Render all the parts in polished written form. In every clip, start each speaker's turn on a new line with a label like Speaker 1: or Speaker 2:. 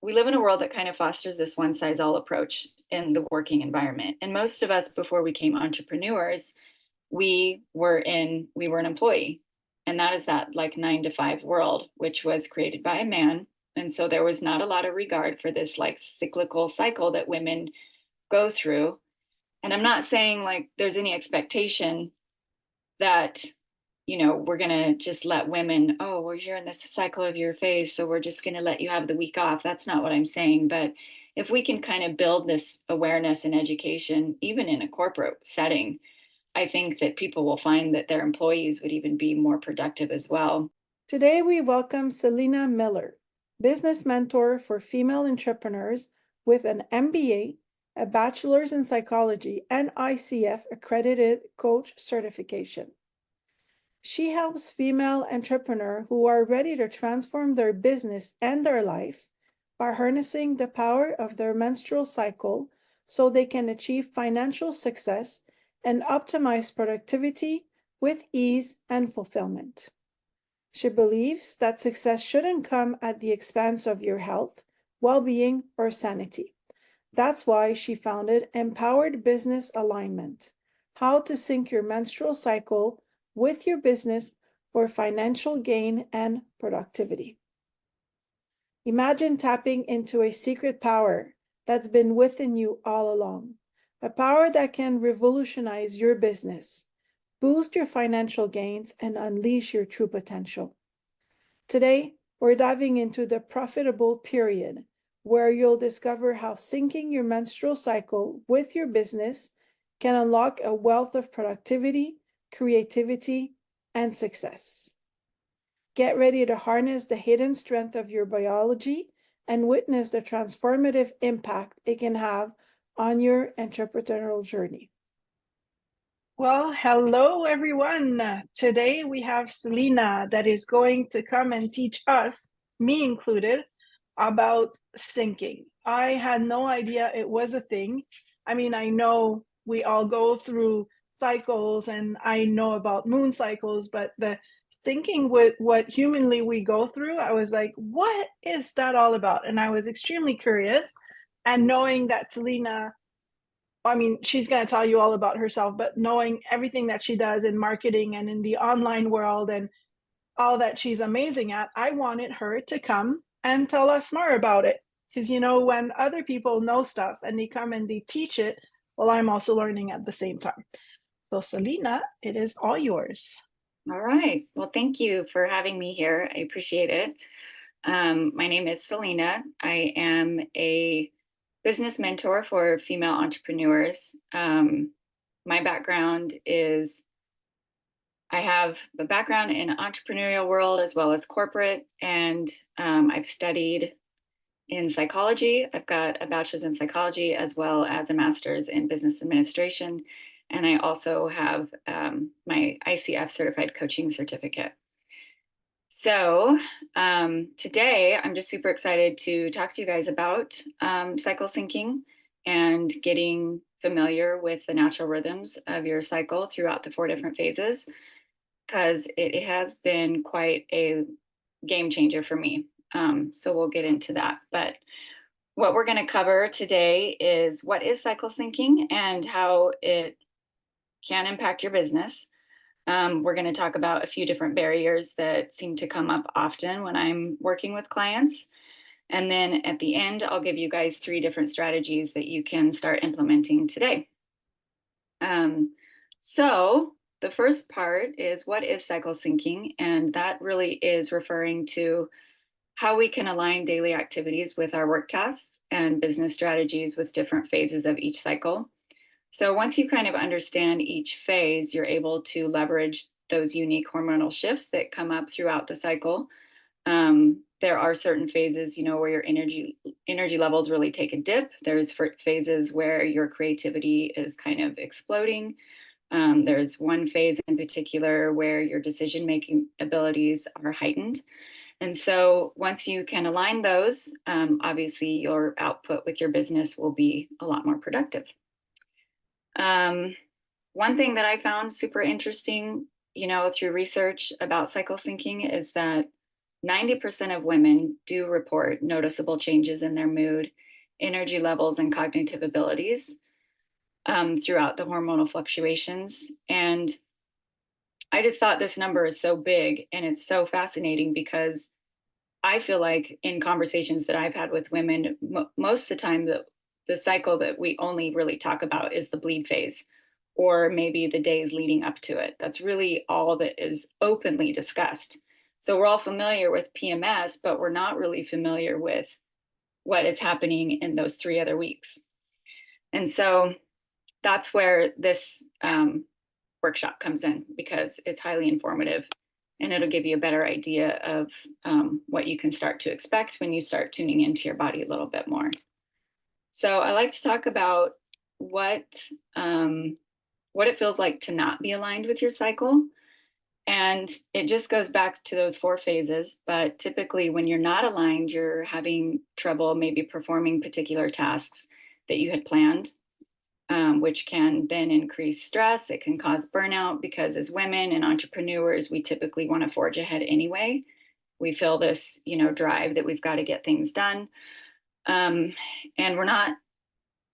Speaker 1: we live in a world that kind of fosters this one size all approach in the working environment. And most of us, before we became entrepreneurs, we were an employee. And that is that like 9 to 5 world, which was created by a man. And so there was not a lot of regard for this like cyclical cycle that women go through. And I'm not saying like there's any expectation that we're going to just let women, oh, well, you're in this cycle of your phase, so we're just going to let you have the week off. That's not what I'm saying. But if we can kind of build this awareness and education, even in a corporate setting, I think that people will find that their employees would even be more productive as well.
Speaker 2: Today, we welcome Cylina Miller, business mentor for female entrepreneurs with an MBA, a bachelor's in psychology, and ICF accredited coach certification. She helps female entrepreneurs who are ready to transform their business and their life by harnessing the power of their menstrual cycle so they can achieve financial success and optimize productivity with ease and fulfillment. She believes that success shouldn't come at the expense of your health, well-being, or sanity. That's why she founded Empowered Business Alignment, how to sync your menstrual cycle with your business for financial gain and productivity. Imagine tapping into a secret power that's been within you all along, a power that can revolutionize your business, boost your financial gains, and unleash your true potential. Today, we're diving into the profitable period, where you'll discover how syncing your menstrual cycle with your business can unlock a wealth of productivity, creativity, and success. Get ready to harness the hidden strength of your biology and witness the transformative impact it can have on your entrepreneurial journey. Well, hello everyone. Today we have Cylina that is going to come and teach us, me included, about syncing. I had no idea it was a thing. I mean, I know we all go through cycles and I know about moon cycles, but the syncing with what humanly we go through, I was like, what is that all about? And I was extremely curious. And knowing that Cylina, I mean, she's going to tell you all about herself, but knowing everything that she does in marketing and in the online world and all that she's amazing at, I wanted her to come and tell us more about it. Because, when other people know stuff and they come and they teach it, well, I'm also learning at the same time. So, Cylina, it is all yours.
Speaker 1: All right. Well, thank you for having me here. I appreciate it. My name is Cylina. I am a business mentor for female entrepreneurs. My background is I have a background in entrepreneurial world as well as corporate, and I've studied in psychology. I've got a bachelor's in psychology as well as a master's in business administration. And I also have my ICF certified coaching certificate. So today I'm just super excited to talk to you guys about cycle syncing and getting familiar with the natural rhythms of your cycle throughout the 4 different phases, because it has been quite a game changer for me. So we'll get into that. But what we're going to cover today is what is cycle syncing and how it can impact your business. We're going to talk about a few different barriers that seem to come up often when I'm working with clients. And then at the end, I'll give you guys 3 different strategies that you can start implementing today. So the first part is, what is cycle syncing? And that really is referring to how we can align daily activities with our work tasks and business strategies with different phases of each cycle. So once you kind of understand each phase, you're able to leverage those unique hormonal shifts that come up throughout the cycle. There are certain phases, where your energy levels really take a dip. There's phases where your creativity is kind of exploding. There's one phase in particular where your decision-making abilities are heightened. And so once you can align those, obviously your output with your business will be a lot more productive. One thing that I found super interesting, through research about cycle syncing is that 90% of women do report noticeable changes in their mood, energy levels, and cognitive abilities throughout the hormonal fluctuations. And I just thought this number is so big and it's so fascinating because I feel like in conversations that I've had with women, most of the time, the cycle that we only really talk about is the bleed phase or maybe the days leading up to it. That's really all that is openly discussed. So we're all familiar with PMS, but we're not really familiar with what is happening in those 3 other weeks. And so that's where this workshop comes in because it's highly informative and it'll give you a better idea of what you can start to expect when you start tuning into your body a little bit more. So I like to talk about what um, what it feels like to not be aligned with your cycle. And it just goes back to those 4 phases. But typically, when you're not aligned, you're having trouble maybe performing particular tasks that you had planned, which can then increase stress. It can cause burnout because as women and entrepreneurs, we typically want to forge ahead anyway. We feel this, drive that we've got to get things done. Um, and we're not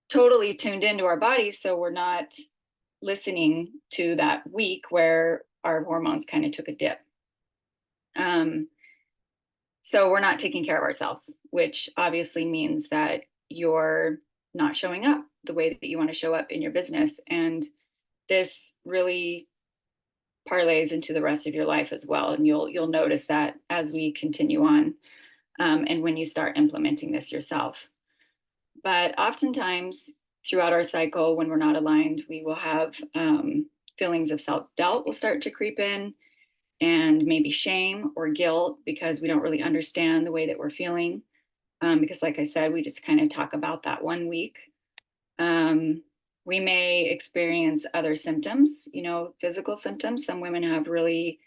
Speaker 1: totally tuned into our bodies. So we're not listening to that week where our hormones kind of took a dip. Um, so we're not taking care of ourselves, which obviously means that you're not showing up the way that you want to show up in your business. And this really parlays into the rest of your life as well. And you'll notice that as we continue on, and when you start implementing this yourself. But oftentimes throughout our cycle, when we're not aligned, we will have feelings of self-doubt will start to creep in, and maybe shame or guilt because we don't really understand the way that we're feeling. Because, like I said, we just kind of talk about that one week. We may experience other symptoms, physical symptoms. Some women have really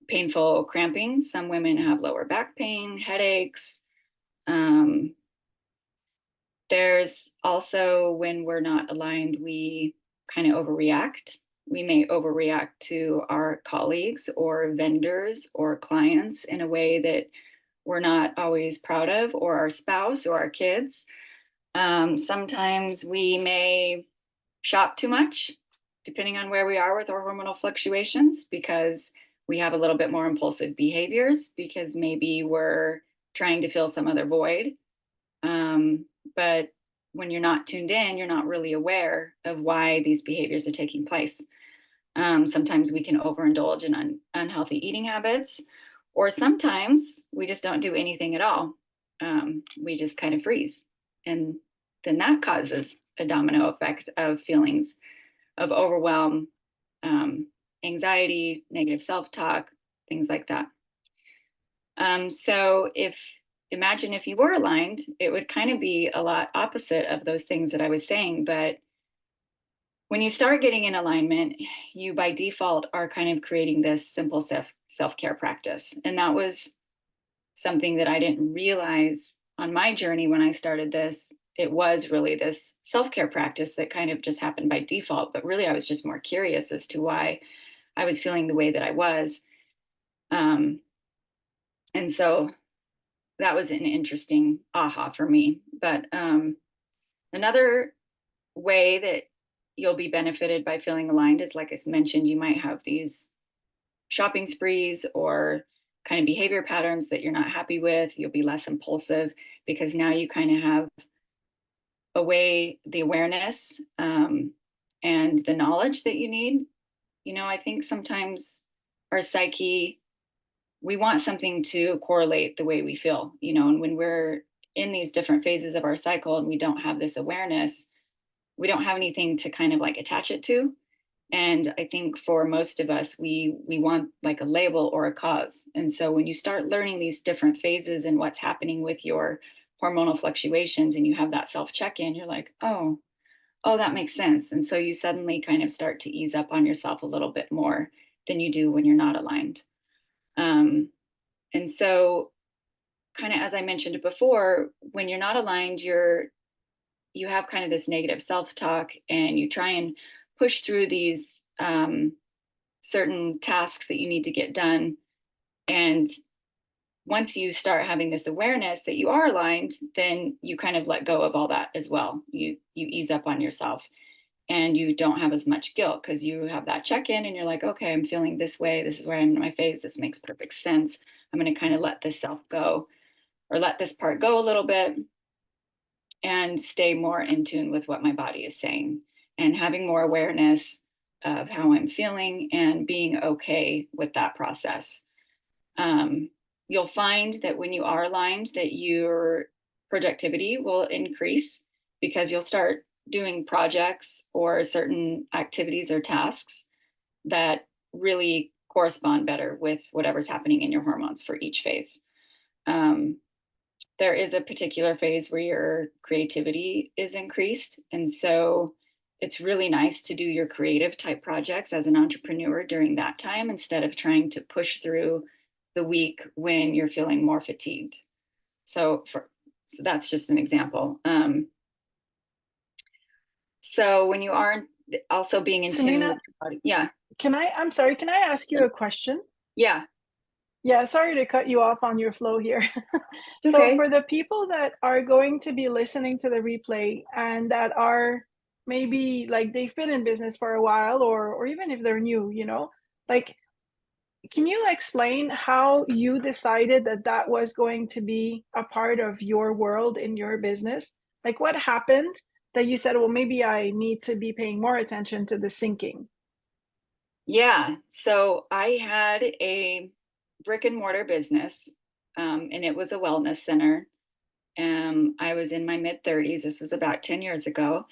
Speaker 1: painful cramping. Some women have lower back pain, headaches. Um, there's also when we're not aligned, we kind of overreact. We may overreact to our colleagues or vendors or clients in a way that we're not always proud of, or our spouse or our kids. Sometimes we may shop too much, depending on where we are with our hormonal fluctuations, because we have a little bit more impulsive behaviors because maybe we're trying to fill some other void. But when you're not tuned in, you're not really aware of why these behaviors are taking place. Sometimes we can overindulge in unhealthy eating habits, or sometimes we just don't do anything at all. We just kind of freeze. And then that causes a domino effect of feelings of overwhelm, anxiety, negative self talk, things like that. So imagine if you were aligned, it would kind of be a lot opposite of those things that I was saying. But when you start getting in alignment, you by default are kind of creating this simple self-care practice. And that was something that I didn't realize on my journey when I started this. It was really this self-care practice that kind of just happened by default. But really, I was just more curious as to why I was feeling the way that I was. And so that was an interesting aha for me. But another way that you'll be benefited by feeling aligned is, like I mentioned, you might have these shopping sprees or kind of behavior patterns that you're not happy with. You'll be less impulsive because now you kind of have the awareness and the knowledge that you need. I think sometimes our psyche, we want something to correlate the way we feel, and when we're in these different phases of our cycle and we don't have this awareness, we don't have anything to kind of like attach it to. And I think for most of us, we want like a label or a cause. And so when you start learning these different phases and what's happening with your hormonal fluctuations and you have that self check-in, you're like, oh, that makes sense. And so you suddenly kind of start to ease up on yourself a little bit more than you do when you're not aligned. And so kind of as I mentioned before, when you're not aligned, you have kind of this negative self-talk and you try and push through these certain tasks that you need to get done. And once you start having this awareness that you are aligned, then you kind of let go of all that as well. You ease up on yourself, and you don't have as much guilt because you have that check in and you're like, okay, I'm feeling this way. This is where I'm in my phase. This makes perfect sense. I'm going to kind of let this self go, or let this part go a little bit, and stay more in tune with what my body is saying, and having more awareness of how I'm feeling and being okay with that process. Um, you'll find that when you are aligned, that your productivity will increase because you'll start doing projects or certain activities or tasks that really correspond better with whatever's happening in your hormones for each phase. Um, there is a particular phase where your creativity is increased. And so it's really nice to do your creative type projects as an entrepreneur during that time instead of trying to push through the week when you're feeling more fatigued. So, so that's just an example. So when you are also being in tune
Speaker 2: Cylina,
Speaker 1: with your body, yeah,
Speaker 2: I'm sorry, can I ask you a question?
Speaker 1: yeah,
Speaker 2: Yeah, sorry to cut you off on your flow here.
Speaker 1: it's
Speaker 2: So
Speaker 1: okay.
Speaker 2: for the people that are going to be listening to the replay and that are maybe like they've been in business for a while, or even if they're new, like, can you explain how you decided that that was going to be a part of your world in your business? Like what happened that you said, well, maybe I need to be paying more attention to the syncing?
Speaker 1: Yeah. So I had a brick and mortar business, and it was a wellness center. I was in my mid 30s. This was about 10 years ago.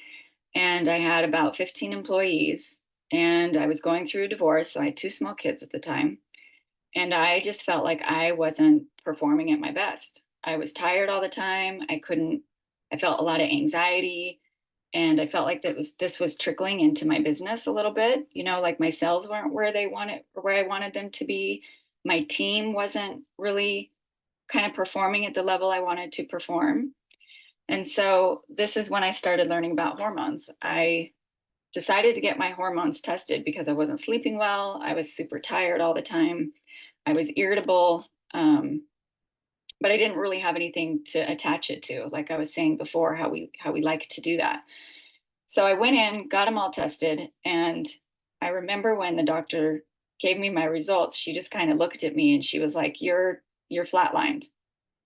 Speaker 1: And I had about 15 employees. And I was going through a divorce. So I had two small kids at the time. And I just felt like I wasn't performing at my best. I was tired all the time. I felt a lot of anxiety. And I felt like this was trickling into my business a little bit. Like my sales weren't where I wanted them to be. My team wasn't really kind of performing at the level I wanted to perform. And so this is when I started learning about hormones. I decided to get my hormones tested because I wasn't sleeping well. I was super tired all the time. I was irritable. But I didn't really have anything to attach it to, like I was saying before, how we like to do that. So I went in, got them all tested, and I remember when the doctor gave me my results, she just kind of looked at me and she was like, "You're flatlined."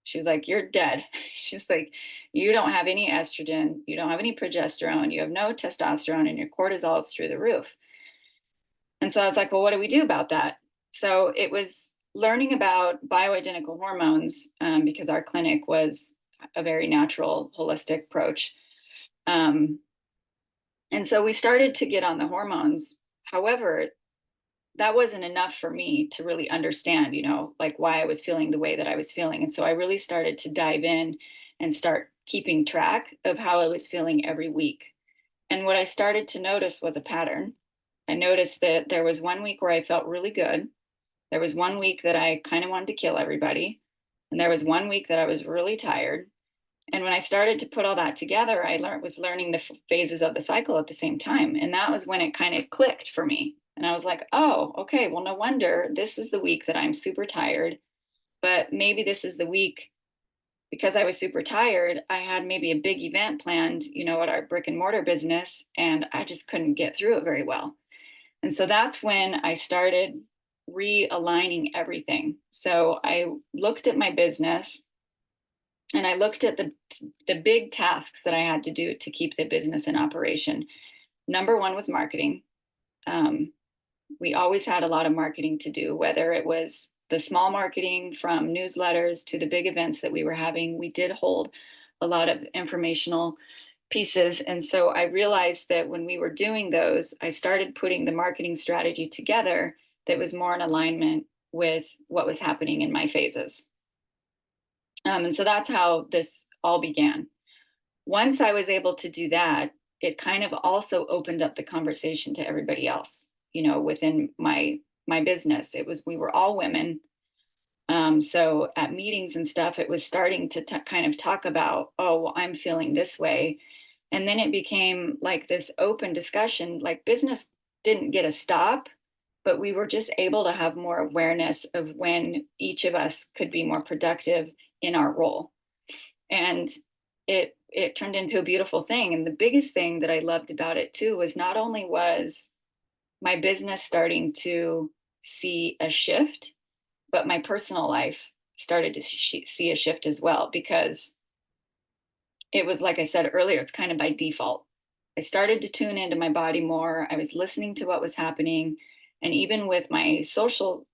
Speaker 1: She was like, "You're dead." She's like, "You don't have any estrogen, you don't have any progesterone, you have no testosterone, and your cortisol is through the roof." And so I was like, "Well, what do we do about that?" So it was learning about bioidentical hormones, because our clinic was a very natural, holistic approach. Um, and so we started to get on the hormones. However, that wasn't enough for me to really understand, like why I was feeling the way that I was feeling. And so I really started to dive in and start keeping track of how I was feeling every week. And what I started to notice was a pattern. I noticed that there was one week where I felt really good. There was one week that I kind of wanted to kill everybody. And there was one week that I was really tired. And when I started to put all that together, was learning the phases of the cycle at the same time. And that was when it kind of clicked for me. And I was like, oh, okay, well, no wonder this is the week that I'm super tired. But maybe this is the week because I was super tired. I had maybe a big event planned, at our brick and mortar business, and I just couldn't get through it very well. And so that's when I started realigning everything. So I looked at my business and I looked at the big tasks that I had to do to keep the business in operation. Number one was marketing. Um, we always had a lot of marketing to do, whether it was the small marketing from newsletters to the big events that we were having. We did hold a lot of informational pieces. And so I realized that when we were doing those, I started putting the marketing strategy together that was more in alignment with what was happening in my phases. And so that's how this all began. Once I was able to do that, it kind of also opened up the conversation to everybody else, within my business. We were all women. So at meetings and stuff, it was starting to kind of talk about, oh, well, I'm feeling this way. And then it became like this open discussion, like business didn't get a stop, but we were just able to have more awareness of when each of us could be more productive in our role. And it turned into a beautiful thing. And the biggest thing that I loved about it too was not only was my business starting to see a shift, but my personal life started to see a shift as well, because it was, like I said earlier, it's kind of by default. I started to tune into my body more. I was listening to what was happening. And even with my social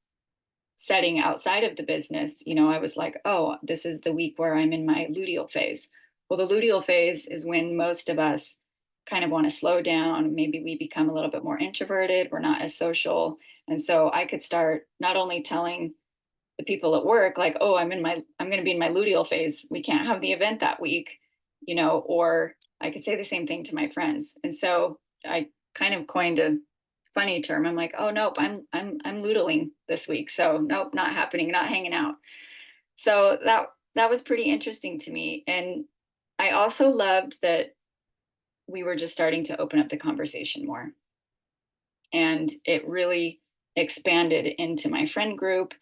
Speaker 1: setting outside of the business, I was like, oh, this is the week where I'm in my luteal phase. Well, the luteal phase is when most of us kind of want to slow down. Maybe we become a little bit more introverted. We're not as social. And so I could start not only telling the people at work, like, oh, I'm going to be in my luteal phase, we can't have the event that week, or I could say the same thing to my friends. And so I kind of coined a funny term. I'm like, oh nope, I'm lutealing this week, so nope, not happening, not hanging out. So that was pretty interesting to me. And I also loved that we were just starting to open up the conversation more, and it really expanded into my friend group.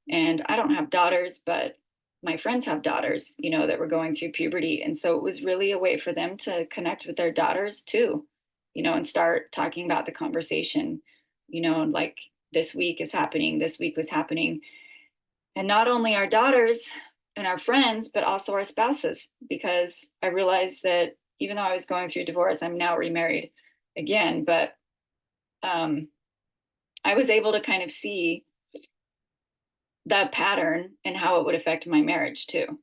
Speaker 1: And I don't have daughters, but my friends have daughters, that were going through puberty, and so it was really a way for them to connect with their daughters too, and start talking about the conversation, like, this week is happening, this week was happening. And not only our daughters and our friends, but also our spouses, because I realized that even though I was going through divorce, I'm now remarried again, but um I was able to kind of see that pattern and how it would affect my marriage too,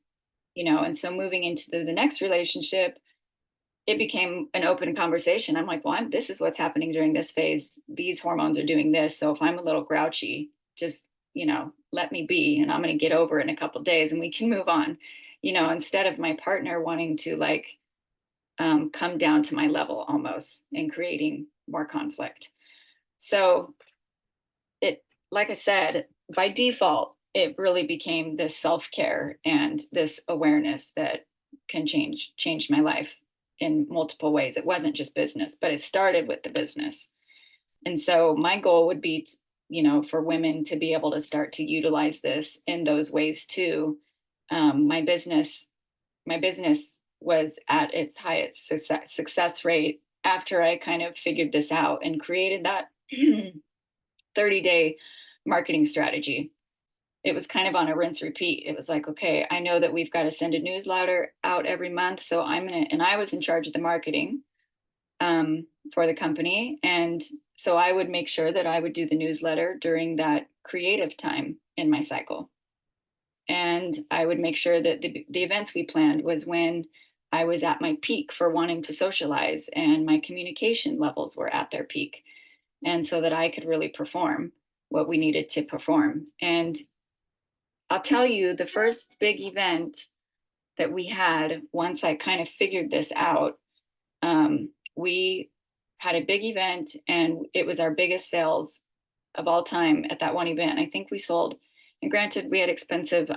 Speaker 1: and so moving into the next relationship, it became an open conversation. I'm like, well, this is what's happening during this phase. These hormones are doing this. So if I'm a little grouchy, just, let me be, and I'm going to get over it in a couple of days and we can move on, instead of my partner wanting to, like, come down to my level almost and creating more conflict. So it, like I said, by default, it really became this self-care and this awareness that can change my life in multiple ways. It wasn't just business, but it started with the business. And so my goal would be, for women to be able to start to utilize this in those ways too. My business was at its highest success rate after I kind of figured this out and created that 30-day marketing strategy. It was kind of on a rinse repeat. It was like, okay, I know that we've got to send a newsletter out every month. So and I was in charge of the marketing for the company. And so I would make sure that I would do the newsletter during that creative time in my cycle. And I would make sure that the events we planned was when I was at my peak for wanting to socialize and my communication levels were at their peak, and so that I could really perform what we needed to perform. And I'll tell you, the first big event that we had, once I kind of figured this out, we had a big event and it was our biggest sales of all time at that one event. I think we sold, and granted, we had expensive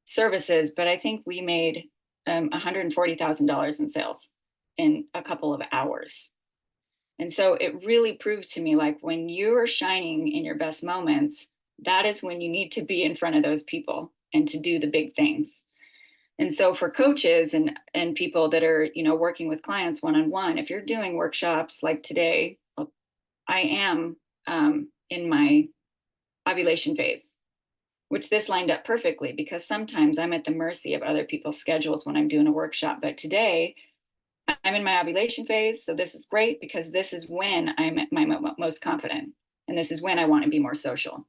Speaker 1: services, but I think we made $140,000 in sales in a couple of hours. And so it really proved to me, like, when you are shining in your best moments, that is when you need to be in front of those people and to do the big things. And so for coaches and people that are, working with clients one-on-one, if you're doing workshops like today, I am in my ovulation phase, which this lined up perfectly because sometimes I'm at the mercy of other people's schedules when I'm doing a workshop. But today I'm in my ovulation phase. So this is great because this is when I'm at my most confident. And this is when I want to be more social.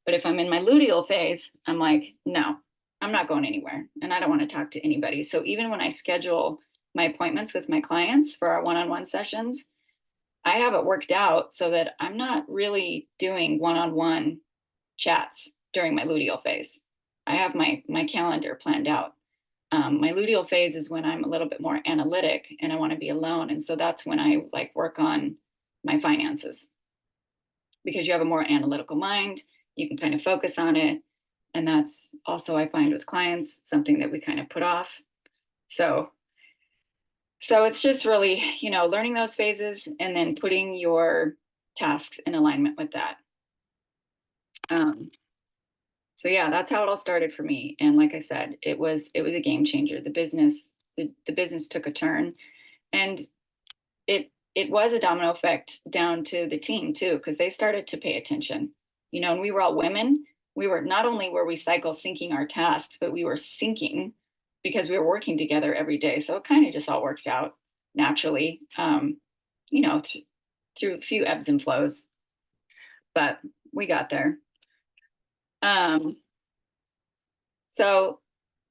Speaker 1: But if I'm in my luteal phase, I'm like, no, I'm not going anywhere. And I don't want to talk to anybody. So even when I schedule my appointments with my clients for our one-on-one sessions, I have it worked out so that I'm not really doing one-on-one chats during my luteal phase. I have my calendar planned out. My luteal phase is when I'm a little bit more analytic and I want to be alone. And so that's when I, like, work on my finances, because you have a more analytical mind, you can kind of focus on it. And that's also, I find, with clients, something that we kind of put off. So So it's just really, learning those phases and then putting your tasks in alignment with that. Um, so yeah, that's how it all started for me. And like I said, it was a game changer. The business took a turn, and it was a domino effect down to the team too, because they started to pay attention. And we were all women. We were not only were we cycle syncing our tasks, but we were syncing because we were working together every day. So it kind of just all worked out naturally, you know, th- through a few ebbs and flows, but we got there. Um, so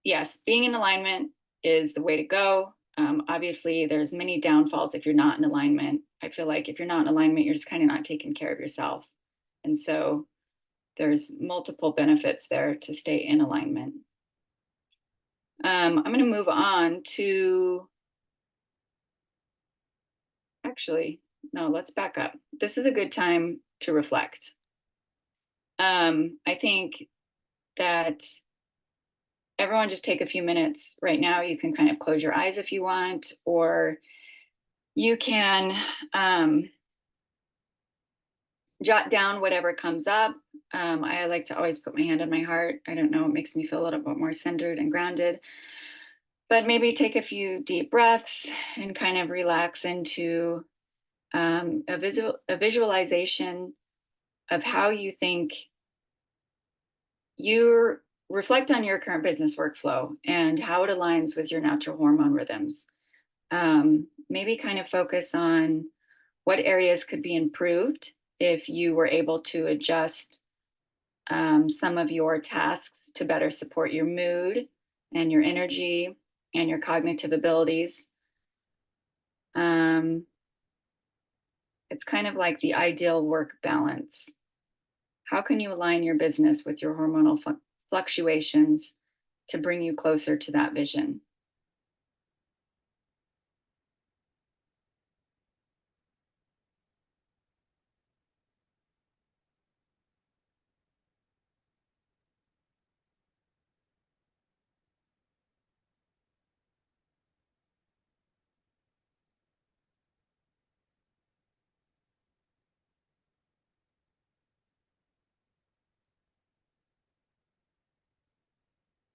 Speaker 1: yes, being in alignment is the way to go. Obviously, there's many downfalls if you're not in alignment. I feel like if you're not in alignment, you're just kind of not taking care of yourself. And so there's multiple benefits there to stay in alignment. I'm going to move on to, actually, no, let's back up. This is a good time to reflect. I think that everyone just take a few minutes right now. You can kind of close your eyes if you want, or you can jot down whatever comes up. I like to always put my hand on my heart. I don't know, it makes me feel a little bit more centered and grounded. But maybe take a few deep breaths and kind of relax into a visualization of how you think you reflect on your current business workflow and how it aligns with your natural hormone rhythms. Maybe kind of focus on what areas could be improved if you were able to adjust some of your tasks to better support your mood and your energy and your cognitive abilities. Um, it's kind of like the ideal work balance. How can you align your business with your hormonal fluctuations to bring you closer to that vision?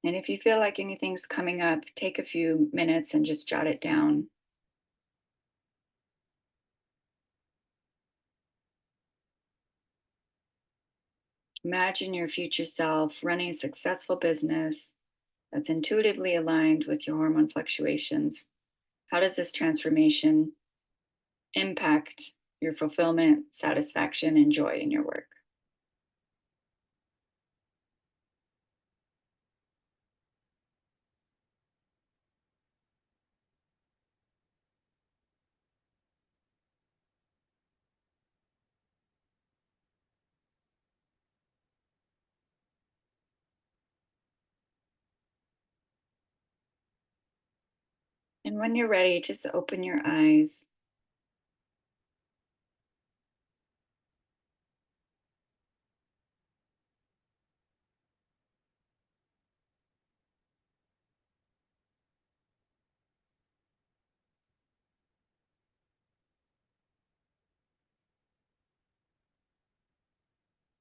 Speaker 1: And if you feel like anything's coming up, take a few minutes and just jot it down. Imagine your future self running a successful business that's intuitively aligned with your hormone fluctuations. How does this transformation impact your fulfillment, satisfaction, and joy in your work? And when you're ready, just open your eyes.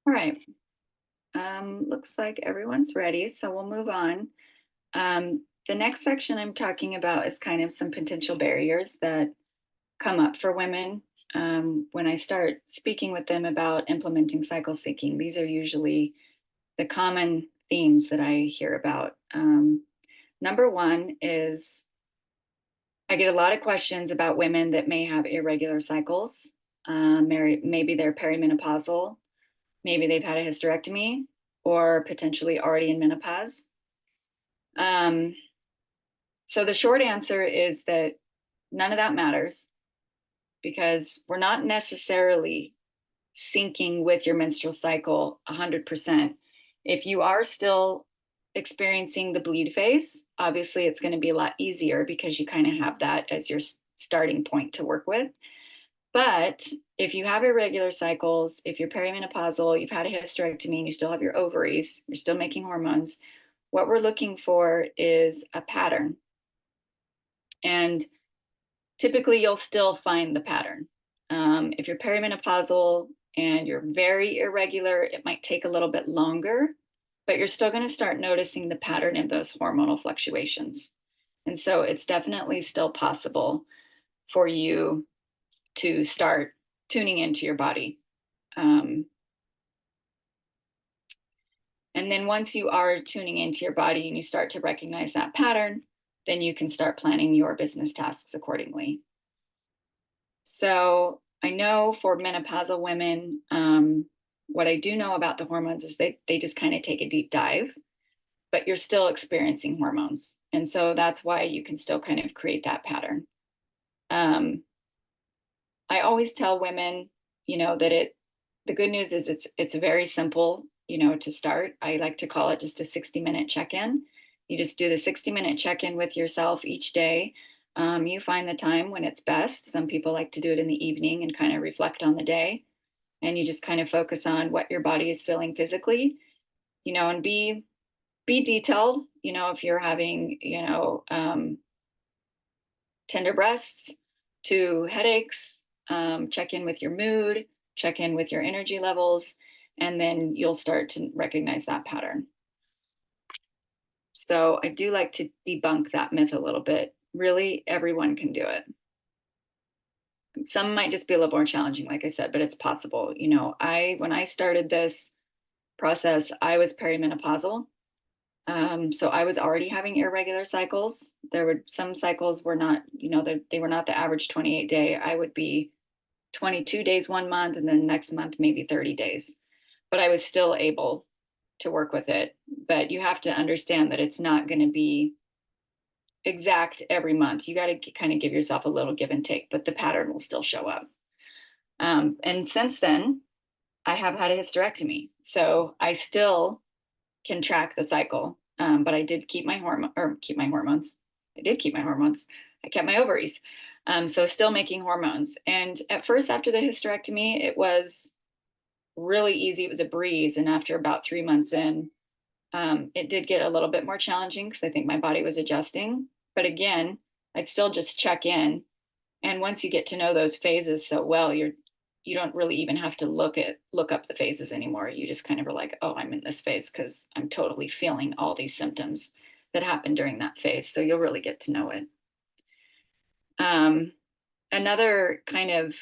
Speaker 1: All right. Looks like everyone's ready, so we'll move on. The next section I'm talking about is kind of some potential barriers that come up for women when I start speaking with them about implementing cycle syncing. These are usually the common themes that I hear about. Number one is I get a lot of questions about women that may have irregular cycles. Maybe they're perimenopausal, maybe they've had a hysterectomy, or potentially already in menopause. Um, so the short answer is that none of that matters because we're not necessarily syncing with your menstrual cycle 100%. If you are still experiencing the bleed phase, obviously it's going to be a lot easier because you kind of have that as your starting point to work with. But if you have irregular cycles, if you're perimenopausal, you've had a hysterectomy, and you still have your ovaries, you're still making hormones, what we're looking for is a pattern. And typically you'll still find the pattern. If you're perimenopausal and you're very irregular, it might take a little bit longer, but you're still going to start noticing the pattern of those hormonal fluctuations. And so it's definitely still possible for you to start tuning into your body. Um, and then once you are tuning into your body and you start to recognize that pattern, then you can start planning your business tasks accordingly. So I know for menopausal women, what I do know about the hormones is they just kind of take a deep dive, but you're still experiencing hormones. And so that's why you can still kind of create that pattern. Um, I always tell women, that the good news is it's very simple, to start. I like to call it just a 60-minute check-in. You just do the 60-minute check-in with yourself each day. You find the time when it's best. Some people like to do it in the evening and kind of reflect on the day. And you just kind of focus on what your body is feeling physically, and be detailed. If you're having, tender breasts to headaches, check in with your mood, check in with your energy levels, and then you'll start to recognize that pattern. So I do like to debunk that myth a little bit. Really, everyone can do it. Some might just be a little more challenging, like I said, but it's possible. When I started this process, I was perimenopausal. So I was already having irregular cycles. There were some cycles were not, they were not the average 28-day. I would be 22 days 1 month, and then next month, maybe 30 days. But I was still able to work with it. But you have to understand that it's not going to be exact every month. You got to kind of give yourself a little give and take, but the pattern will still show up. And since then, I have had a hysterectomy. So I still can track the cycle. But I did keep my hormones. I did keep my hormones. I kept my ovaries. So still making hormones. And at first, after the hysterectomy, it was really easy. It was a breeze. And after about 3 months in, it did get a little bit more challenging because I think my body was adjusting. But again, I'd still just check in. And once you get to know those phases so well, you don't really even have to look up the phases anymore. You just kind of are like, oh, I'm in this phase because I'm totally feeling all these symptoms that happen during that phase. So you'll really get to know it. Another kind of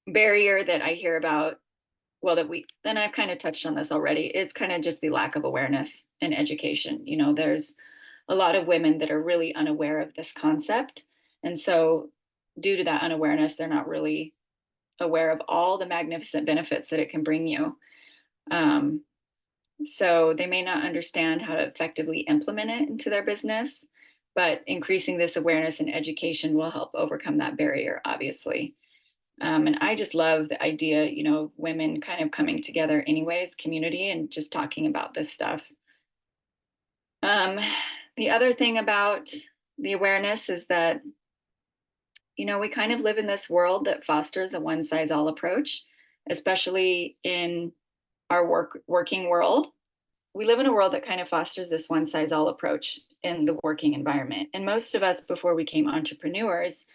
Speaker 1: barrier that I hear about, well, then I've kind of touched on this already, is kind of just the lack of awareness and education. There's a lot of women that are really unaware of this concept. And so due to that unawareness, they're not really aware of all the magnificent benefits that it can bring you. Um, so they may not understand how to effectively implement it into their business, but increasing this awareness and education will help overcome that barrier, obviously. And I just love the idea, women kind of coming together anyways, community, and just talking about this stuff. Um, the other thing about the awareness is that, we kind of live in this world that fosters a one size all approach, especially in our working world. We live in a world that kind of fosters this one size all approach in the working environment. And most of us, before we became entrepreneurs,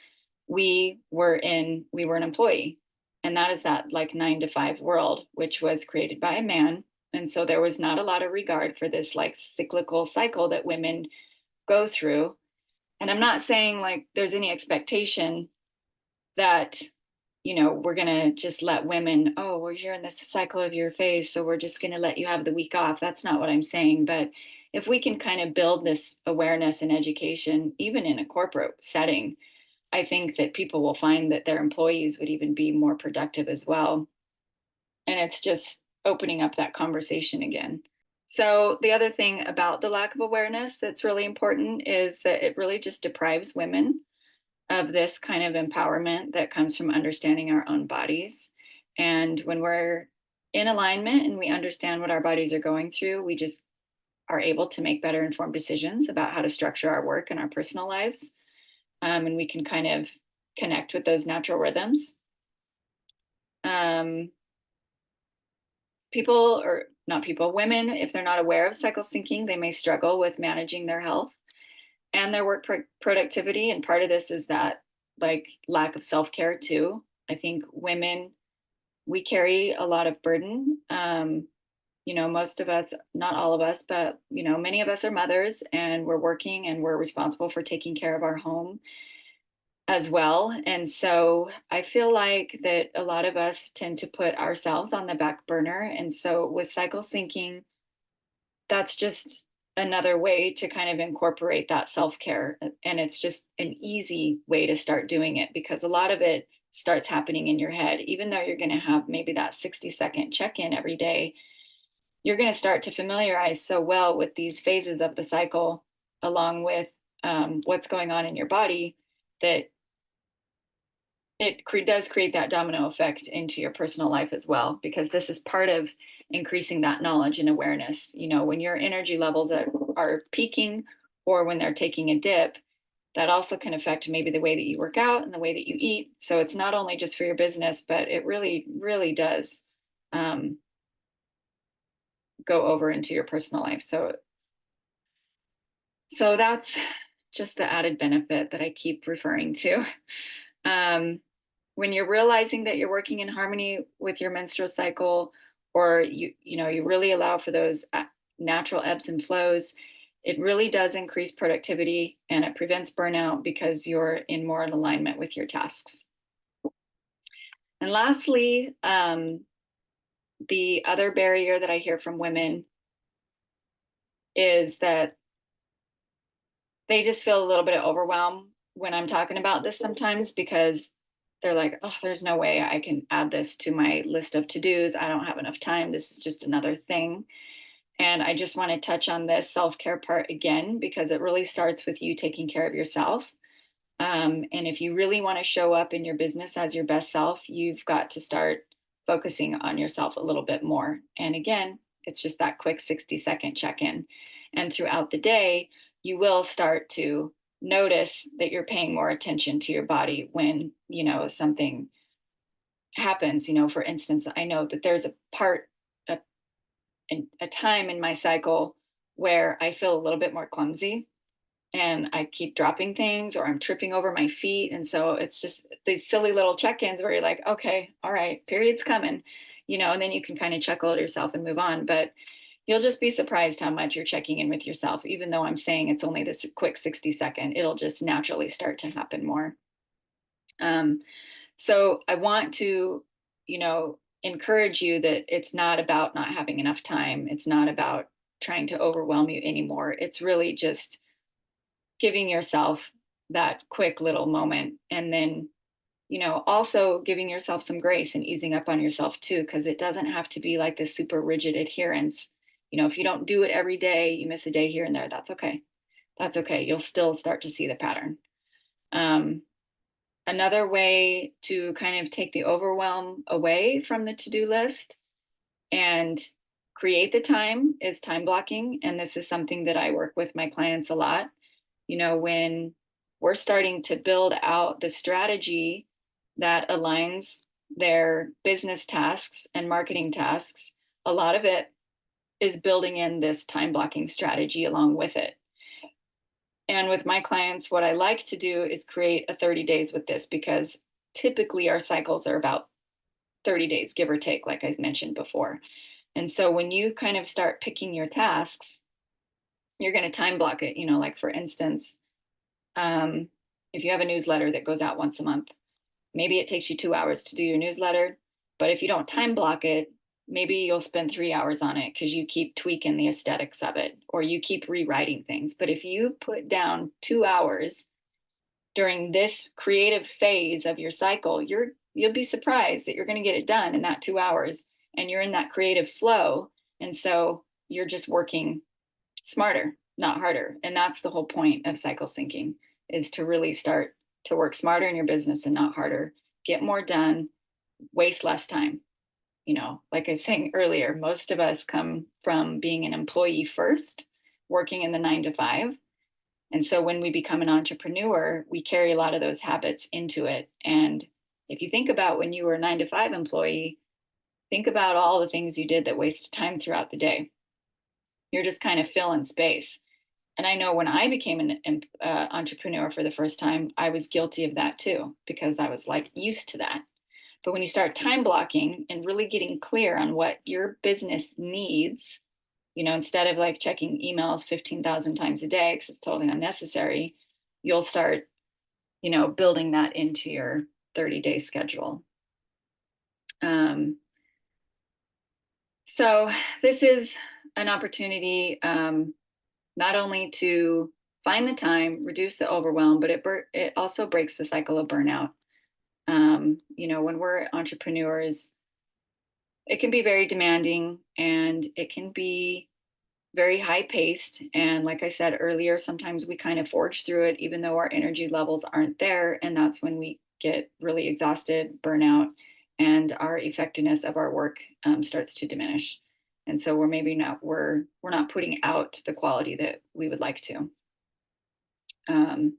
Speaker 1: we were an employee. And that is that like 9 to 5 world, which was created by a man. And so there was not a lot of regard for this like cyclical cycle that women go through. And I'm not saying like there's any expectation that, we're going to just let women, oh, well, you're in this cycle of your phase, so we're just going to let you have the week off. That's not what I'm saying. But if we can kind of build this awareness and education, even in a corporate setting, I think that people will find that their employees would even be more productive as well. And it's just opening up that conversation again. So, the other thing about the lack of awareness that's really important is that it really just deprives women of this kind of empowerment that comes from understanding our own bodies. And when we're in alignment and we understand what our bodies are going through, we just are able to make better informed decisions about how to structure our work and our personal lives. And we can kind of connect with those natural rhythms. Um, People, or not people, women, if they're not aware of cycle syncing, they may struggle with managing their health. and their work productivity. And part of this is that like lack of self-care too. I think women, we carry a lot of burden. Most of us, not all of us, but many of us are mothers, and we're working and we're responsible for taking care of our home as well. And so I feel like that a lot of us tend to put ourselves on the back burner. And so with cycle syncing, that's just another way to kind of incorporate that self-care. And it's just an easy way to start doing it, because a lot of it starts happening in your head. Even though you're going to have maybe that 60-second check-in every day, you're going to start to familiarize so well with these phases of the cycle, along with what's going on in your body, that does create that domino effect into your personal life as well, because this is part of increasing that knowledge and awareness. When your energy levels are peaking, or when they're taking a dip, that also can affect maybe the way that you work out and the way that you eat. So it's not only just for your business, but it really, really does um, go over into your personal life. So that's just the added benefit that I keep referring to. Um, when you're realizing that you're working in harmony with your menstrual cycle, or you really allow for those natural ebbs and flows, it really does increase productivity, and it prevents burnout because you're in more in alignment with your tasks. And lastly, the other barrier that I hear from women is that they just feel a little bit of overwhelm when I'm talking about this sometimes, because they're like, oh, there's no way I can add this to my list of to-dos. I don't have enough time. This is just another thing. And I just want to touch on this self-care part again, because it really starts with you taking care of yourself. And if you really want to show up in your business as your best self, you've got to start focusing on yourself a little bit more. And again, it's just that quick 60-second check in. And throughout the day, you will start to notice that you're paying more attention to your body when, something happens. For instance, I know that there's a, a time in my cycle where I feel a little bit more clumsy, and I keep dropping things, or I'm tripping over my feet. And so it's just these silly little check-ins where you're like, okay, all right, period's coming, and then you can kind of chuckle at yourself and move on. But you'll just be surprised how much you're checking in with yourself. Even though I'm saying it's only this quick 60-second, it'll just naturally start to happen more. So I want to, encourage you that it's not about not having enough time. It's not about trying to overwhelm you anymore. It's really just giving yourself that quick little moment, and then also giving yourself some grace and easing up on yourself too, because it doesn't have to be like this super rigid adherence. If you don't do it every day, you miss a day here and there, that's okay. That's okay. You'll still start to see the pattern. Another way to kind of take the overwhelm away from the to-do list and create the time is time blocking. And this is something that I work with my clients a lot. When we're starting to build out the strategy that aligns their business tasks and marketing tasks, a lot of it is building in this time blocking strategy along with it. And with my clients, what I like to do is create a 30 days with this, because typically our cycles are about 30 days, give or take, like I mentioned before. And so when you kind of start picking your tasks, you're going to time block it. Like for instance, if you have a newsletter that goes out once a month, maybe it takes you 2 hours to do your newsletter. But if you don't time block it, maybe you'll spend 3 hours on it because you keep tweaking the aesthetics of it, or you keep rewriting things. But if you put down 2 hours during this creative phase of your cycle, you'll be surprised that you're going to get it done in that 2 hours, and you're in that creative flow. And so you're just working smarter, not harder. And that's the whole point of cycle syncing, is to really start to work smarter in your business and not harder, get more done, waste less time. Like I was saying earlier, most of us come from being an employee first, working in the 9 to 5. And so when we become an entrepreneur, we carry a lot of those habits into it. And if you think about when you were a 9 to 5 employee, think about all the things you did that wasted time throughout the day. You're just kind of filling space. And I know when I became an entrepreneur for the first time, I was guilty of that too, because I was like used to that. But when you start time blocking and really getting clear on what your business needs, instead of like checking emails 15,000 times a day, because it's totally unnecessary, you'll start, building that into your 30-day schedule. Um, so this is an opportunity, not only to find the time, reduce the overwhelm, but it also breaks the cycle of burnout. When we're entrepreneurs, it can be very demanding and it can be very high paced. And like I said earlier, sometimes we kind of forge through it, even though our energy levels aren't there. And that's when we get really exhausted, burnout, and our effectiveness of our work starts to diminish. And so we're not putting out the quality that we would like to. Um,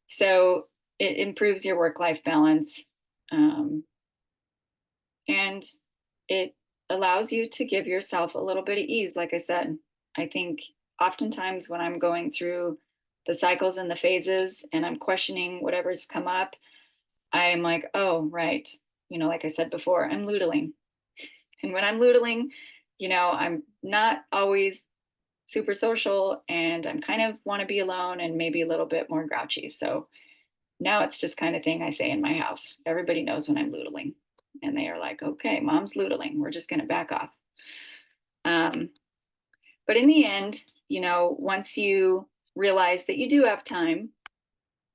Speaker 1: so it improves your work life balance. Um, and it allows you to give yourself a little bit of ease. Like I said, I think oftentimes when I'm going through the cycles and the phases and I'm questioning whatever's come up, I'm like, oh, right. Like I said before, I'm loodling. And when I'm loodling, I'm not always super social and I'm kind of want to be alone and maybe a little bit more grouchy. So now it's just kind of thing I say in my house. Everybody knows when I'm loodling. And they are like, okay, mom's loodling. We're just going to back off. Um, but in the end, once you realize that you do have time,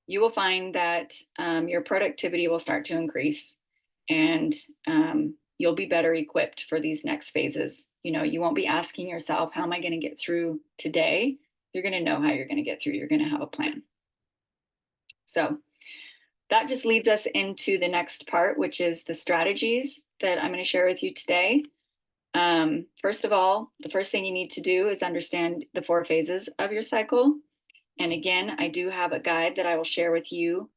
Speaker 1: you will find that your productivity will start to increase and you'll be better equipped for these next phases. You won't be asking yourself, how am I going to get through today? You're going to know how you're going to get through. You're going to have a plan. So that just leads us into the next part, which is the strategies that I'm going to share with you today. First of all, the first thing you need to do is understand the 4 phases of your cycle. And again, I do have a guide that I will share with you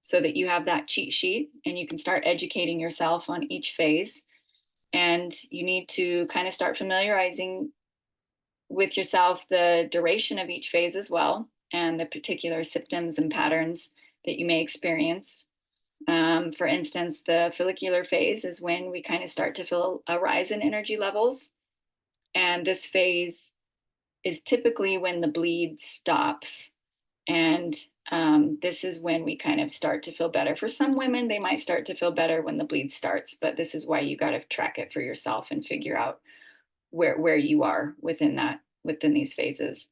Speaker 1: so that you have that cheat sheet and you can start educating yourself on each phase. And you need to kind of start familiarizing with yourself the duration of each phase as well and the particular symptoms and patterns that you may experience. For instance, the follicular phase is when we kind of start to feel a rise in energy levels. And this phase is typically when the bleed stops. And this is when we kind of start to feel better. For some women, they might start to feel better when the bleed starts, but this is why you got to track it for yourself and figure out where you are within these phases.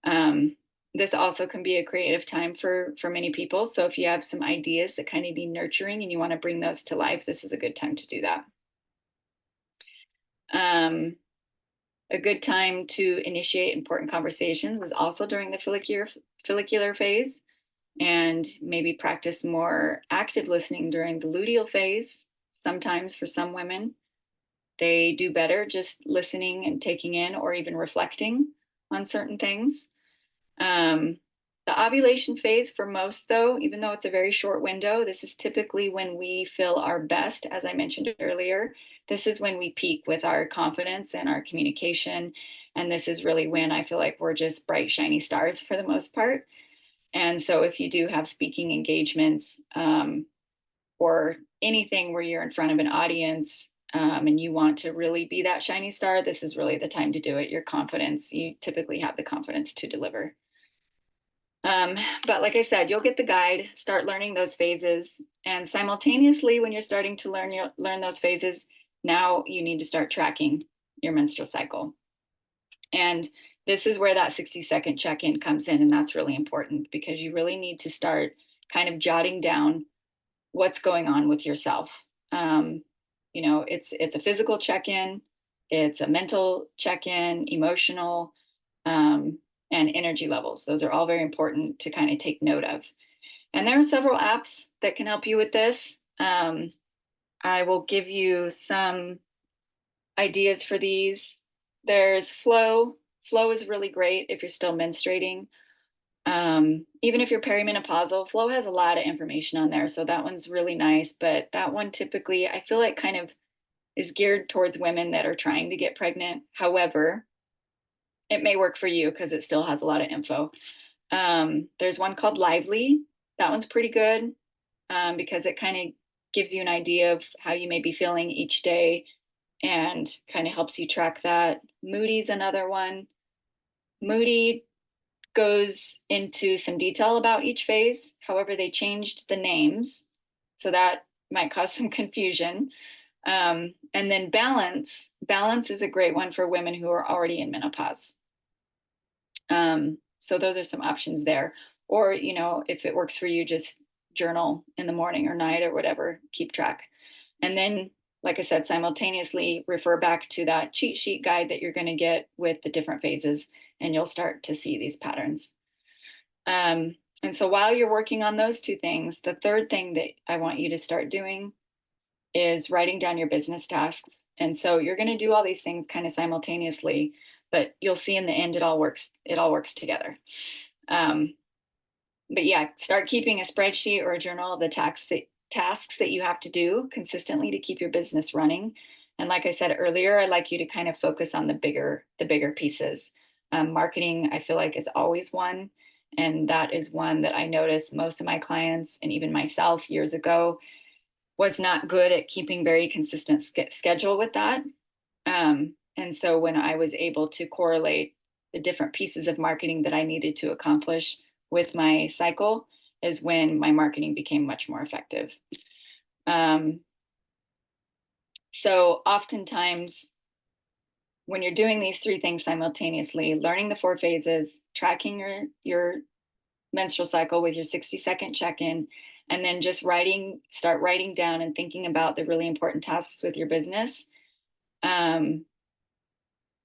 Speaker 1: Um, this also can be a creative time for many people. So if you have some ideas that kind of need nurturing and you want to bring those to life, this is a good time to do that. A good time to initiate important conversations is also during the follicular phase, and maybe practice more active listening during the luteal phase. Sometimes for some women, they do better just listening and taking in or even reflecting on certain things. The ovulation phase for most, though, even though it's a very short window, this is typically when we feel our best, as I mentioned earlier. This is when we peak with our confidence and our communication. And this is really when I feel like we're just bright, shiny stars for the most part. And so if you do have speaking engagements or anything where you're in front of an audience and you want to really be that shiny star, this is really the time to do it. Your confidence, you typically have the confidence to deliver. But like I said, you'll get the guide, start learning those phases. And simultaneously, when you're starting to learn those phases, now you need to start tracking your menstrual cycle. And this is where that 60-second check-in comes in. And that's really important because you really need to start kind of jotting down what's going on with yourself. It's a physical check-in, it's a mental check-in, emotional, and energy levels. Those are all very important to kind of take note of. And there are several apps that can help you with this. I will give you some ideas for these. There's Flow. Flow is really great if you're still menstruating. Even if you're perimenopausal, Flow has a lot of information on there. So that one's really nice. But that one typically, I feel like kind of is geared towards women that are trying to get pregnant. However, it may work for you because it still has a lot of info. There's one called Lively. That one's pretty good because it kind of gives you an idea of how you may be feeling each day and kind of helps you track that. Moody's another one. Moody goes into some detail about each phase. However, they changed the names, so that might cause some confusion. And then Balance. Balance is a great one for women who are already in menopause. So those are some options there. Or, you know, if it works for you, just journal in the morning or night or whatever, keep track. And then, like I said, simultaneously refer back to that cheat sheet guide that you're going to get with the different phases, and you'll start to see these patterns. And so while you're working on those two things, the third thing that I want you to start doing is writing down your business tasks. And so you're going to do all these things kind of simultaneously, but you'll see in the end it all works together. But yeah, start keeping a spreadsheet or a journal of the tasks that you have to do consistently to keep your business running. And like I said earlier, I like you to kind of focus on the bigger pieces. Marketing, I feel like, is always one. And that is one that I noticed most of my clients and even myself years ago was not good at keeping very consistent schedule with that. And so when I was able to correlate the different pieces of marketing that I needed to accomplish with my cycle is when my marketing became much more effective. So oftentimes when you're doing these three things simultaneously, learning the 4 phases, tracking your menstrual cycle with your 60-second check-in, and then just start writing down and thinking about the really important tasks with your business,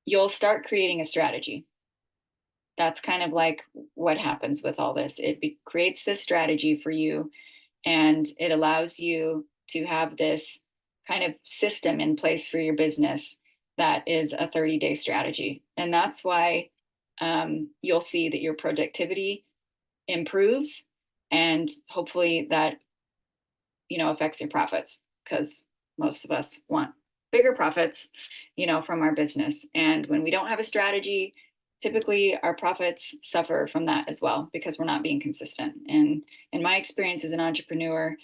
Speaker 1: you'll start creating a strategy. That's kind of like what happens with all this. It creates this strategy for you, and it allows you to have this kind of system in place for your business that is a 30-day strategy. And that's why you'll see that your productivity improves, and hopefully that, you know, affects your profits, because most of us want bigger profits, you know, from our business. And when we don't have a strategy, typically our profits suffer from that as well, because we're not being consistent. And in my experience as an entrepreneur,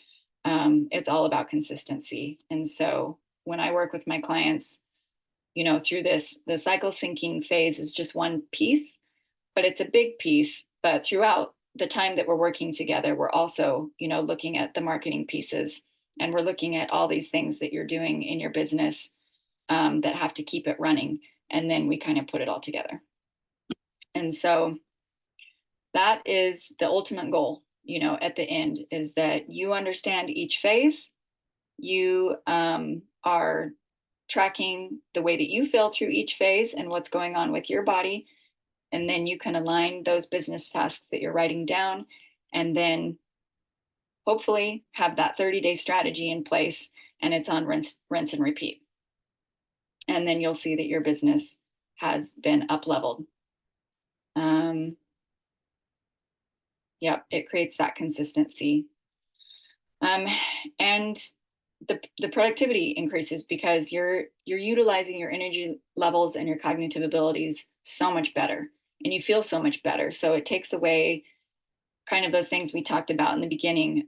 Speaker 1: it's all about consistency. And so when I work with my clients, you know, through this, the cycle syncing phase is just one piece, but it's a big piece. But throughout the time that we're working together, we're also, you know, looking at the marketing pieces, and we're looking at all these things that you're doing in your business that have to keep it running. And then we kind of put it all together. And so that is the ultimate goal, you know, at the end, is that you understand each phase. You are tracking the way that you feel through each phase and what's going on with your body. And then you can align those business tasks that you're writing down, and then hopefully have that 30-day strategy in place, and it's on rinse and repeat. And then you'll see that your business has been up leveled. Yeah, it creates that consistency. And the productivity increases because you're utilizing your energy levels and your cognitive abilities so much better, and you feel so much better. So it takes away kind of those things we talked about in the beginning.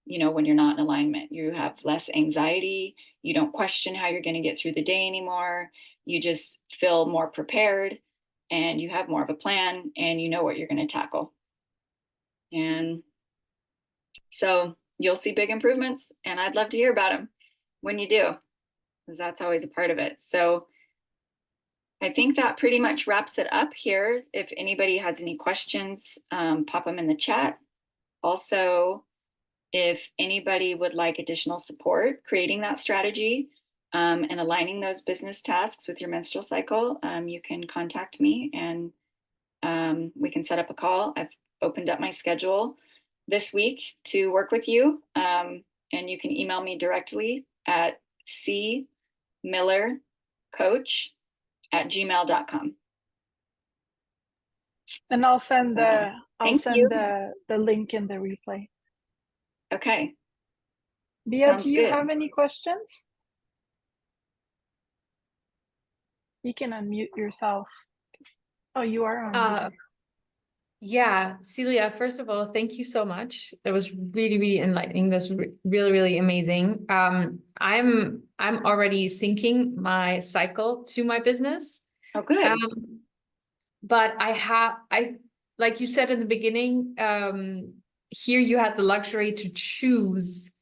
Speaker 1: You know, when you're not in alignment, you have less anxiety. You don't question how you're going to get through the day anymore. You just feel more prepared, and you have more of a plan, and you know what you're going to tackle. And so you'll see big improvements, and I'd love to hear about them when you do, because that's always a part of it. So I think that pretty much wraps it up here. If anybody has any questions, pop them in the chat. Also, if anybody would like additional support creating that strategy and aligning those business tasks with your menstrual cycle, you can contact me, and we can set up a call. I've opened up my schedule this week to work with you, and you can email me directly at cmillercoach@gmail.com.
Speaker 2: And I'll send
Speaker 1: Thank you.
Speaker 2: the link in the replay.
Speaker 1: Okay.
Speaker 2: Bia,
Speaker 1: Sounds
Speaker 2: do you
Speaker 1: good.
Speaker 2: have any questions? You can unmute yourself. Oh, you are on
Speaker 3: Uh,
Speaker 2: mute.
Speaker 3: yeah, Celia, first of all, thank you so much. That was really, really enlightening. That's really, really amazing. I'm already syncing my cycle to my business.
Speaker 1: Oh, good.
Speaker 3: Um, but like you said in the beginning, here you had the luxury to choose,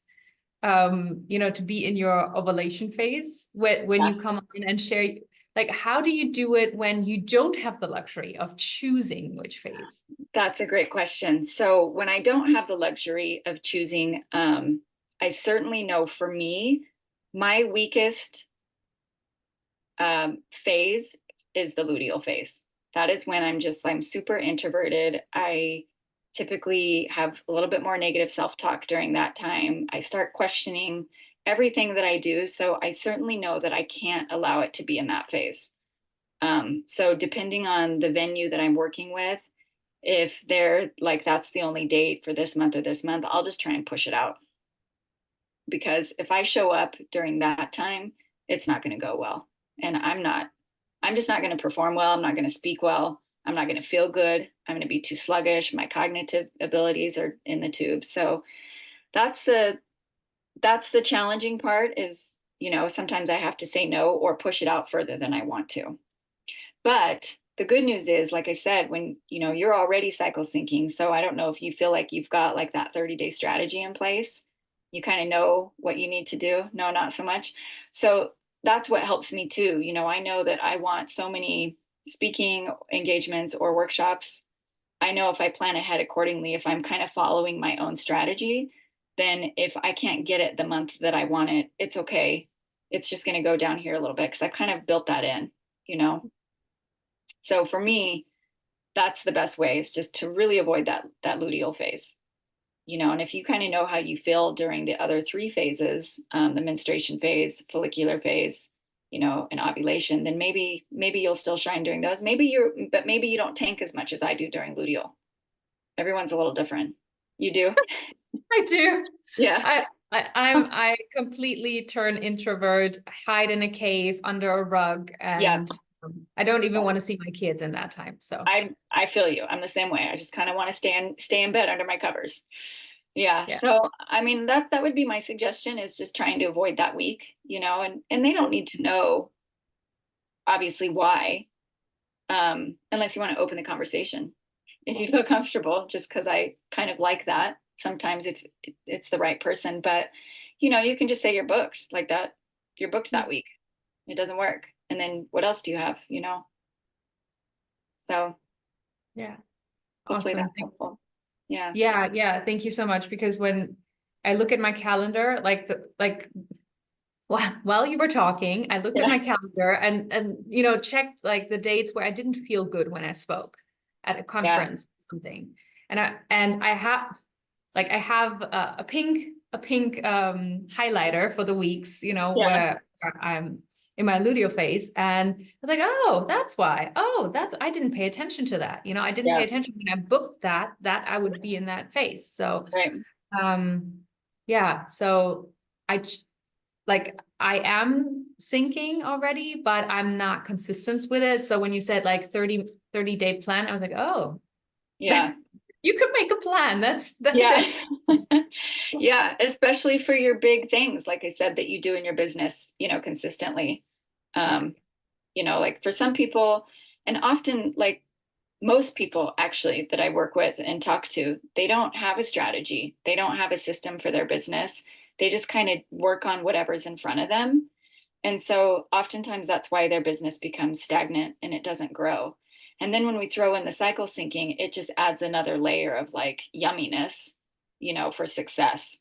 Speaker 3: to be in your ovulation phase when
Speaker 1: Yeah,
Speaker 3: you come in and share. Like, how do you do it when you don't have the luxury of choosing which phase?
Speaker 1: that's a great question. So when I don't have the luxury of choosing, I certainly know for me, my weakest phase is the luteal phase. That is when I'm super introverted. I typically have a little bit more negative self-talk during that time. I start questioning everything that I do. So I certainly know that I can't allow it to be in that phase. So depending on the venue that I'm working with, if they're like, that's the only date for this month or this month, I'll just try and push it out. Because if I show up during that time, it's not going to go well. And I'm just not going to perform well. I'm not going to speak well. I'm not going to feel good. I'm going to be too sluggish. My cognitive abilities are in the tubes. So that's the that's the challenging part is, sometimes I have to say no or push it out further than I want to. But the good news is, like I said, when you're already cycle syncing, so I don't know if you feel like you've got like that 30-day strategy in place. You kind of know what you need to do. No, not so much. So that's what helps me too. I know that I want so many speaking engagements or workshops. I know if I plan ahead accordingly, if I'm kind of following my own strategy, then if I can't get it the month that I want it, it's okay. It's just going to go down here a little bit because I've kind of built that in, you know. So for me, that's the best way is just to really avoid that luteal phase, and if you kind of know how you feel during the other three phases, the menstruation phase, follicular phase, and ovulation, then maybe you'll still shine during those. But maybe you don't tank as much as I do during luteal. Everyone's a little different. You do?
Speaker 3: I do.
Speaker 1: Yeah.
Speaker 3: I completely turn introvert, hide in a cave under a rug,
Speaker 1: Yeah.
Speaker 3: and I don't even want to see my kids in that time. So
Speaker 1: I feel you. I'm the same way. I just kind of want to stay in bed under my covers. Yeah.
Speaker 3: yeah.
Speaker 1: So I mean that would be my suggestion is just trying to avoid that week, and they don't need to know obviously why, unless you want to open the conversation. If you feel comfortable, just because I kind of like that sometimes if it's the right person, but you can just say you're booked like that. You're booked that week. It doesn't work. And then what else do you have, So
Speaker 3: Yeah.
Speaker 1: hopefully
Speaker 3: Awesome.
Speaker 1: that's helpful. Yeah.
Speaker 3: Yeah. Thank you so much. Because when I look at my calendar, while you were talking, I looked at
Speaker 1: Yeah.
Speaker 3: my calendar and checked like the dates where I didn't feel good when I spoke at a
Speaker 1: Yeah.
Speaker 3: conference or something. I have a pink highlighter for the weeks,
Speaker 1: Yeah.
Speaker 3: where I'm in my luteal phase. And I was like, oh, that's why. Oh, I didn't pay attention to that. I didn't pay
Speaker 1: Yeah.
Speaker 3: attention when I booked that I would be in that phase. So,
Speaker 1: Right.
Speaker 3: yeah. So I am syncing already, but I'm not consistent with it. So when you said like 30-day plan, I was like, oh,
Speaker 1: Yeah.
Speaker 3: you could make a plan. That's
Speaker 1: Yeah.
Speaker 3: it.
Speaker 1: Yeah. Especially for your big things, like I said, that you do in your business, consistently.
Speaker 3: Yeah.
Speaker 1: Um, like for some people, and often like most people actually that I work with and talk to, they don't have a strategy. They don't have a system for their business. They just kind of work on whatever's in front of them. And so oftentimes that's why their business becomes stagnant and it doesn't grow. And then when we throw in the cycle syncing, it just adds another layer of like yumminess, for success.